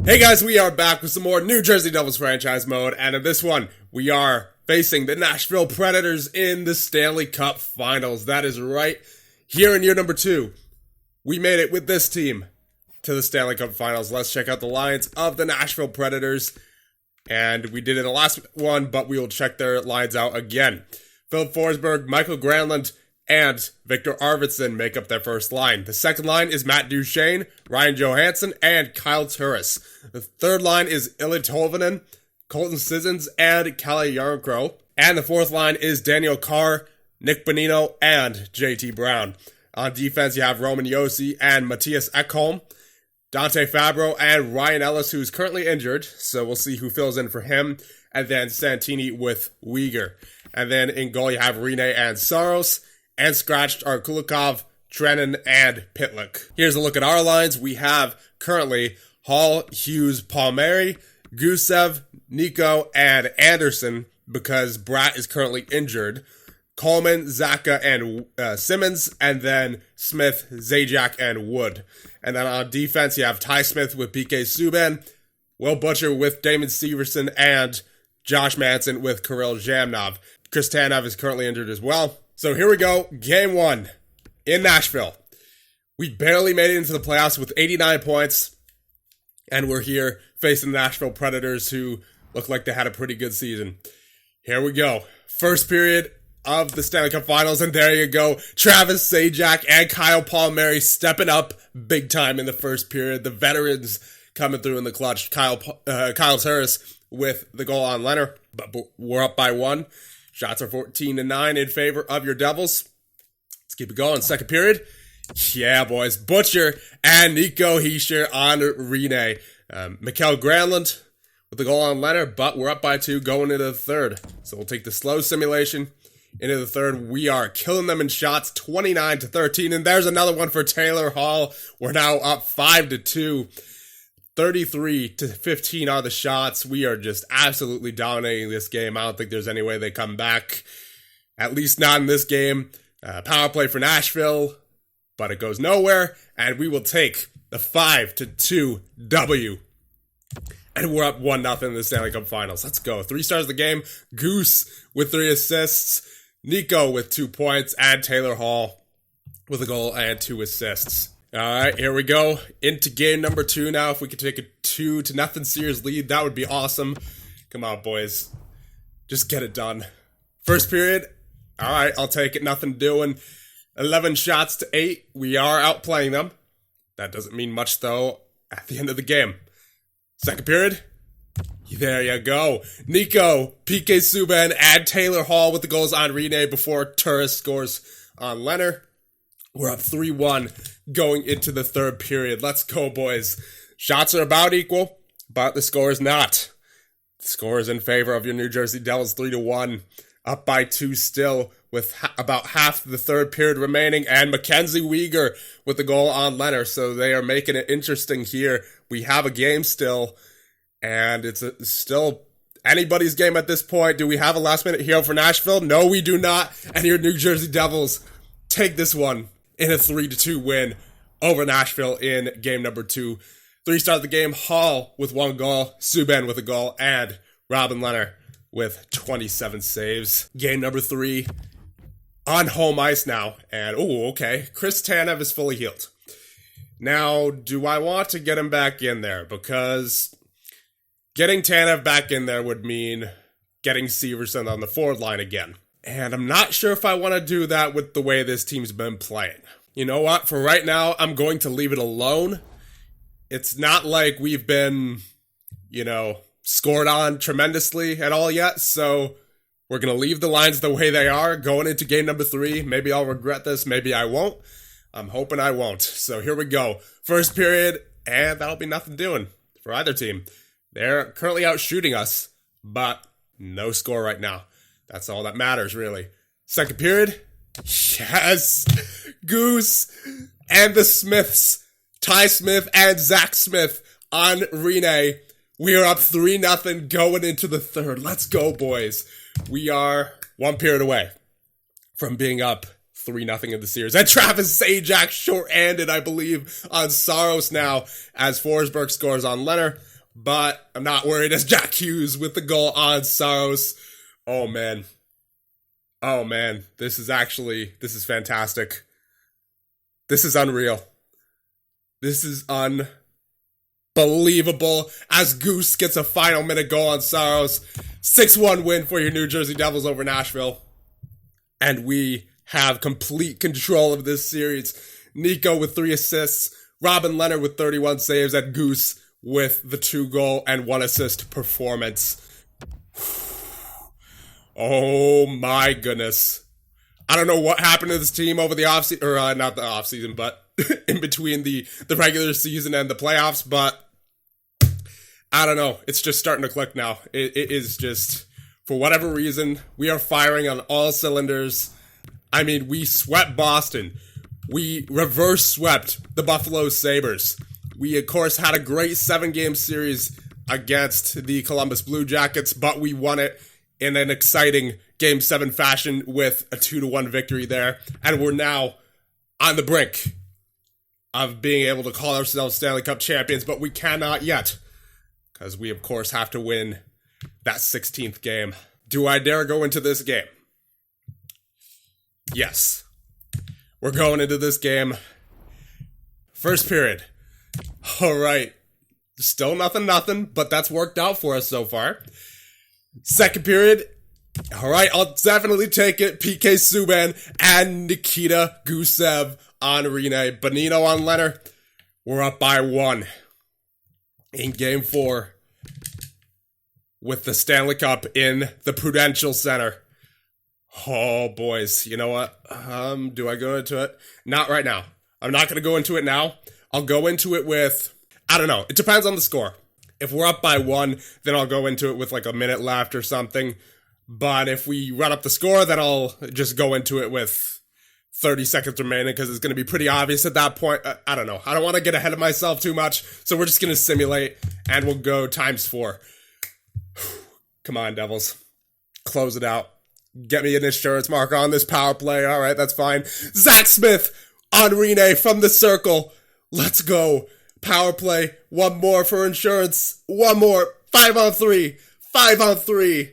Hey guys, we are back with some more New Jersey Devils franchise mode, and in this one, we are facing the Nashville Predators in the Stanley Cup Finals. That is right. Here in year number 2, we made it with this team to the Stanley Cup Finals. Let's check out the lines of the Nashville Predators. And we did it in the last one, but we will check their lines out again. Philip Forsberg, Michael Granlund, and Victor Arvidsson make up their first line. The second line is Matt Duchene, Ryan Johansson, and Kyle Turris. The third line is Ilya Tolvanen, Colton Sissons, and Kalle Järnkrok. And the fourth line is Daniel Carr, Nick Bonino, and JT Brown. On defense, you have Roman Josi and Matthias Ekholm, Dante Fabro, and Ryan Ellis, who's currently injured, so we'll see who fills in for him. And then Santini with Uyghur. And then in goal, you have Rene and Saros. And scratched are Kulikov, Trenin, and Pitlick. Here's a look at our lines. We have currently Hall, Hughes, Palmieri, Gusev, Nico, and Anderson because Bratt is currently injured. Coleman, Zaka, and Simmons, and then Smith, Zajac, and Wood. And then on defense, you have Ty Smith with PK Subban, Will Butcher with Damon Severson, and Josh Manson with Kirill Zhamnov. Chris Tanev is currently injured as well. So here we go, Game 1 in Nashville. We barely made it into the playoffs with 89 points, and we're here facing the Nashville Predators, who look like they had a pretty good season. Here we go. First period of the Stanley Cup Finals, and there you go. Travis Zajac and Kyle Palmieri stepping up big time in the first period. The veterans coming through in the clutch. Kyle Turris with the goal on Leonard, but we're up by 1. Shots are 14-9 in favor of your Devils. Let's keep it going. Second period. Yeah, boys. Butcher and Nico Hischier on Rene. Mikael Granlund with the goal on Leonard, but we're up by 2 going into the third. So we'll take the slow simulation into the third. We are killing them in shots, 29-13. And there's another one for Taylor Hall. We're now up 5-2. 33-15 are the shots. We are just absolutely dominating this game. I don't think there's any way they come back. At least not in this game. Power play for Nashville, but it goes nowhere. And we will take the 5-2 W. And we're up 1-0 in the Stanley Cup Finals. Let's go. 3 stars of the game. Goose with 3 assists. Nico with 2 points. And Taylor Hall with a goal and 2 assists. All right, here we go into game number 2 now. If we could take a 2-0 series lead, that would be awesome. Come on, boys. Just get it done. First period. All right, I'll take it. Nothing doing. 11 shots to 8. We are outplaying them. That doesn't mean much, though, at the end of the game. Second period. There you go. Nico, PK Subban, and Taylor Hall with the goals on Rene before Turris scores on Leonard. We're up 3-1 going into the third period. Let's go, boys. Shots are about equal, but the score is not. The score is in favor of your New Jersey Devils, 3-1. Up by 2 still with about half the third period remaining. And Mackenzie Weegar with the goal on Leonard. So they are making it interesting here. We have a game still, and it's still anybody's game at this point. Do we have a last-minute hero for Nashville? No, we do not. And your New Jersey Devils take this one in a 3-2 win over Nashville in game number 2. 3 stars of the game, Hall with 1 goal, Subban with a goal, and Robin Leonard with 27 saves. Game number 3 on home ice now. And, okay, Chris Tanev is fully healed. Now, do I want to get him back in there? Because getting Tanev back in there would mean getting Severson on the forward line again. And I'm not sure if I want to do that with the way this team's been playing. You know what? For right now, I'm going to leave it alone. It's not like we've been, scored on tremendously at all yet. So we're going to leave the lines the way they are going into game number 3. Maybe I'll regret this. Maybe I won't. I'm hoping I won't. So here we go. First period, and that'll be nothing doing for either team. They're currently out shooting us, but no score right now. That's all that matters, really. Second period. Yes. Goose and the Smiths. Ty Smith and Zach Smith on Rene. We are up 3-0 going into the third. Let's go, boys. We are 1 period away from being up 3-0 in the series. And Travis Zajac short-handed, I believe, on Saros now as Forsberg scores on Leonard. but I'm not worried as Jack Hughes with the goal on Saros. Oh man. This is fantastic. This is unreal. This is unbelievable as Goose gets a final minute goal on Saros. 6-1 win for your New Jersey Devils over Nashville. And we have complete control of this series. Nico with 3 assists, Robin Leonard with 31 saves, and Goose with the 2-goal and 1-assist performance. Oh my goodness. I don't know what happened to this team over the offseason, or not the offseason, but in between the regular season and the playoffs, but I don't know. It's just starting to click now. It is just, for whatever reason, we are firing on all cylinders. I mean, we swept Boston. We reverse swept the Buffalo Sabres. We, of course, had a great 7-game series against the Columbus Blue Jackets, but we won it in an exciting Game 7 fashion with a 2-1 victory there. And we're now on the brink of being able to call ourselves Stanley Cup champions, but we cannot yet, because we, of course, have to win that 16th game. Do I dare go into this game? Yes. We're going into this game. First period. All right. Still nothing, but that's worked out for us so far. Second period. All right, I'll definitely take it. PK Subban and Nikita Gusev on Rene. Bonino on Leonard. We're up by 1 in Game 4 with the Stanley Cup in the Prudential Center. Oh, boys, you know what? Do I go into it? Not right now. I'm not going to go into it now. I'll go into it with, I don't know. It depends on the score. If we're up by 1, then I'll go into it with like a minute left or something. But if we run up the score, then I'll just go into it with 30 seconds remaining because it's going to be pretty obvious at that point. I don't know. I don't want to get ahead of myself too much. So we're just going to simulate and we'll go ×4. Come on, Devils. Close it out. Get me an insurance marker on this power play. All right, that's fine. Zach Smith on Rene from the circle. Let's go. Power play. 1 more for insurance. 1 more. 5-on-3. 5-on-3.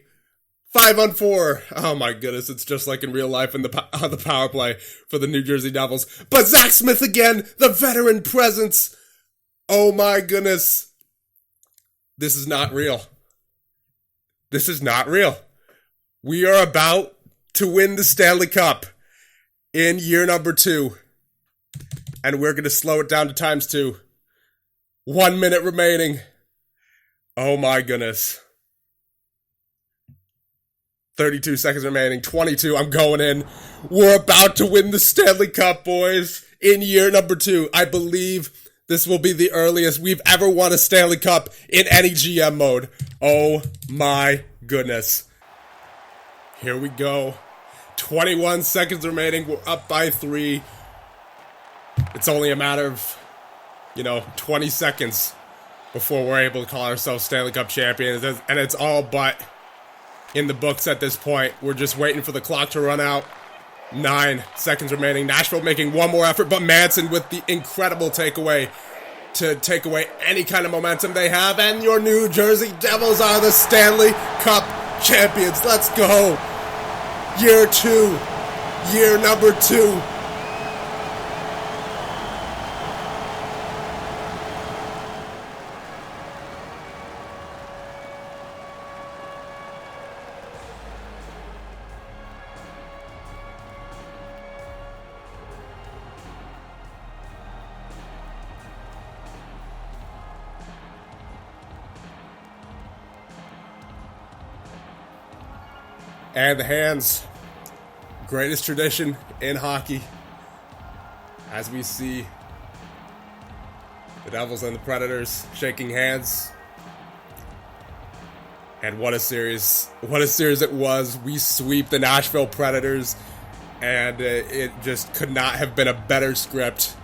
5-on-4. Oh my goodness, it's just like in real life on the power play for the New Jersey Devils. But Zach Smith again, the veteran presence. Oh my goodness. This is not real. This is not real. We are about to win the Stanley Cup in year number 2. And we're going to slow it down to ×2. 1 minute remaining. Oh my goodness. 32 seconds remaining. 22. I'm going in. We're about to win the Stanley Cup, boys, in year number 2. I believe this will be the earliest we've ever won a Stanley Cup in any GM mode. Oh my goodness. Here we go. 21 seconds remaining. We're up by 3. It's only a matter of, 20 seconds before we're able to call ourselves Stanley Cup champions. And it's all but in the books at this point. We're just waiting for the clock to run out. 9 seconds remaining. Nashville making one more effort, but Manson with the incredible takeaway to take away any kind of momentum they have. And your New Jersey Devils are the Stanley Cup champions. Let's go. Year 2. Year number 2. And the hands, greatest tradition in hockey, as we see the Devils and the Predators shaking hands. And what a series it was. We sweep the Nashville Predators, and it just could not have been a better script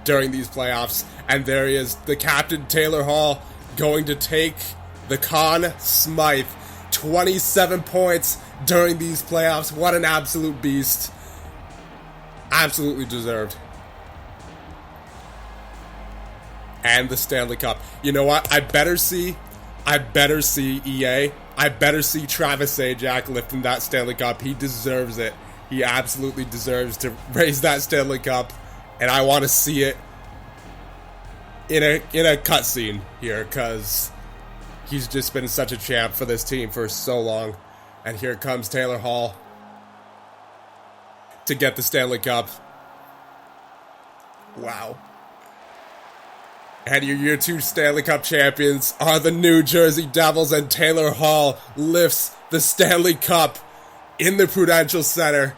during these playoffs. And there he is, the captain, Taylor Hall, going to take the Conn Smythe. 27 points during these playoffs. What an absolute beast. Absolutely deserved. and the Stanley Cup. You know what? I better see EA. I better see Travis Zajac lifting that Stanley Cup. He deserves it. He absolutely deserves to raise that Stanley Cup, and I want to see it in a cutscene here, because he's just been such a champ for this team for so long. And here comes Taylor Hall to get the Stanley Cup. Wow. And your year 2 Stanley Cup champions are the New Jersey Devils, and Taylor Hall lifts the Stanley Cup in the Prudential Center.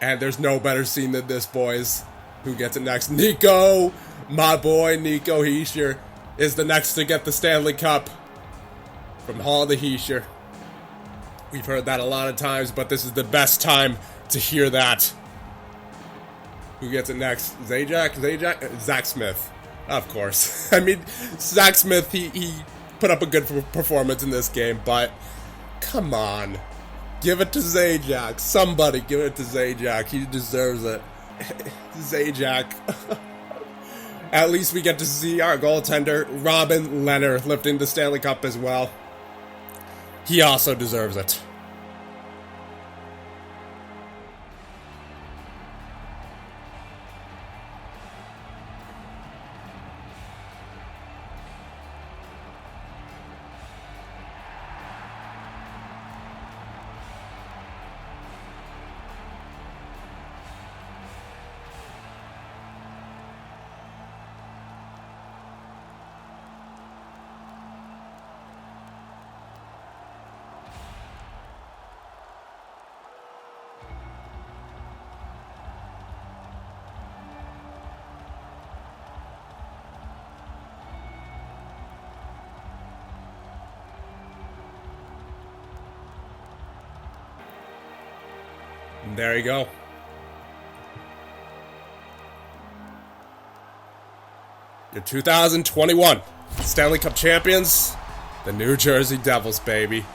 And there's no better scene than this, boys. Who gets it next? Nico! My boy Nico Hischier is the next to get the Stanley Cup from Hall to Hischier. We've heard that a lot of times, but this is the best time to hear that. Who gets it next? Zajac? Zach Smith. Of course. I mean, Zach Smith, he put up a good performance in this game, but come on. Give it to Zajac. Somebody give it to Zajac. He deserves it. Zajac. At least we get to see our goaltender, Robin Lehner, lifting the Stanley Cup as well. He also deserves it. And there you go. Your 2021 Stanley Cup champions, the New Jersey Devils, baby.